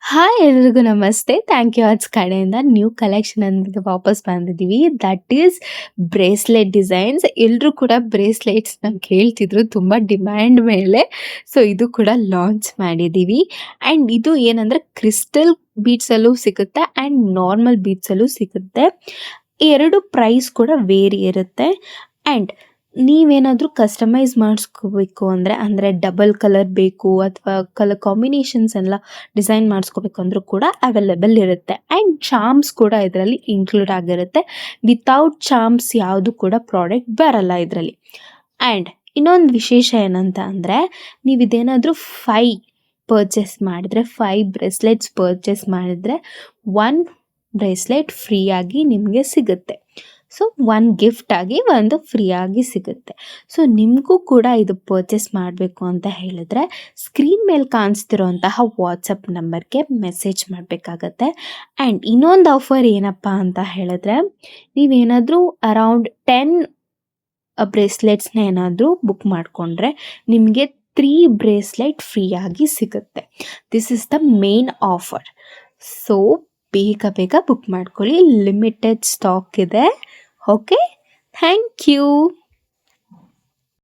Hi ಎಲ್ರಿಗೂ ನಮಸ್ತೆ. Thank you arts ಕಡೆಯಿಂದ ನ್ಯೂ ಕಲೆಕ್ಷನ್ ಅಂದಿಗೆ ವಾಪಸ್ ಬಂದಿದ್ದೀವಿ. That is bracelet designs. ಎಲ್ಲರೂ ಕೂಡ ಬ್ರೇಸ್ಲೆಟ್ಸ್‌ನ ಕೇಳ್ತಿದ್ರು ತುಂಬ ಡಿಮ್ಯಾಂಡ್ ಮೇಲೆ. ಸೊ ಇದು ಕೂಡ ಲಾಂಚ್ ಮಾಡಿದ್ದೀವಿ. ಆ್ಯಂಡ್ ಇದು ಏನಂದ್ರೆ ಕ್ರಿಸ್ಟಲ್ ಬೀಡ್ಸಲ್ಲೂ ಸಿಗುತ್ತೆ ಆ್ಯಂಡ್ ನಾರ್ಮಲ್ ಬೀಡ್ಸಲ್ಲೂ ಸಿಗುತ್ತೆ. ಈ 2 ಪ್ರೈಸ್ ಕೂಡ ವೇರಿ ಇರುತ್ತೆ. ಆ್ಯಂಡ್ ನೀವೇನಾದರೂ ಕಸ್ಟಮೈಸ್ ಮಾಡಿಸ್ಕೋಬೇಕು ಅಂದರೆ ಡಬಲ್ ಕಲರ್ ಬೇಕು ಅಥವಾ ಕಲರ್ ಕಾಂಬಿನೇಷನ್ಸ್ ಎಲ್ಲ ಡಿಸೈನ್ ಮಾಡಿಸ್ಕೋಬೇಕು ಅಂದರೂ ಕೂಡ ಅವೈಲೇಬಲ್ ಇರುತ್ತೆ. ಆ್ಯಂಡ್ ಚಾರ್ಮ್ಸ್ ಕೂಡ ಇದರಲ್ಲಿ ಇನ್ಕ್ಲೂಡ್ ಆಗಿರುತ್ತೆ. ವಿತೌಟ್ ಚಾರ್ಮ್ಸ್ ಯಾವುದು ಕೂಡ ಪ್ರಾಡಕ್ಟ್ ಬರಲ್ಲ ಇದರಲ್ಲಿ. ಆ್ಯಂಡ್ ಇನ್ನೊಂದು ವಿಶೇಷ ಏನಂತ ಅಂದರೆ ನೀವು ಇದೇನಾದರೂ 5 ಪರ್ಚೇಸ್ ಮಾಡಿದರೆ 5 ಬ್ರೇಸ್ಲೆಟ್ಸ್ ಪರ್ಚೇಸ್ ಮಾಡಿದರೆ 1 ಬ್ರೇಸ್ಲೆಟ್ ಫ್ರೀಯಾಗಿ ನಿಮಗೆ ಸಿಗುತ್ತೆ. ಸೊ 1 ಗಿಫ್ಟ್ ಆಗಿ 1 ಫ್ರೀಯಾಗಿ ಸಿಗುತ್ತೆ. ಸೊ ನಿಮಗೂ ಕೂಡ ಇದು ಪರ್ಚೇಸ್ ಮಾಡಬೇಕು ಅಂತ ಹೇಳಿದ್ರೆ ಸ್ಕ್ರೀನ್ ಮೇಲೆ ಕಾಣಿಸ್ತಿರೋಂತಹ ವಾಟ್ಸಪ್ ನಂಬರ್ಗೆ ಮೆಸೇಜ್ ಮಾಡಬೇಕಾಗತ್ತೆ. ಆ್ಯಂಡ್ ಇನ್ನೊಂದು ಆಫರ್ ಏನಪ್ಪ ಅಂತ ಹೇಳಿದ್ರೆ ನೀವೇನಾದರೂ ಅರೌಂಡ್ 10 ಬ್ರೇಸ್ಲೆಟ್ಸ್ನ ಏನಾದರೂ ಬುಕ್ ಮಾಡಿಕೊಂಡ್ರೆ ನಿಮಗೆ 3 ಬ್ರೇಸ್ಲೆಟ್ ಫ್ರೀಯಾಗಿ ಸಿಗುತ್ತೆ. This is the main offer. So ಬೇಗ ಬೇಗ ಬುಕ್ ಮಾಡ್ಕೊಳ್ಳಿ. ಲಿಮಿಟೆಡ್ ಸ್ಟಾಕ್ ಇದೆ. Okay, thank you.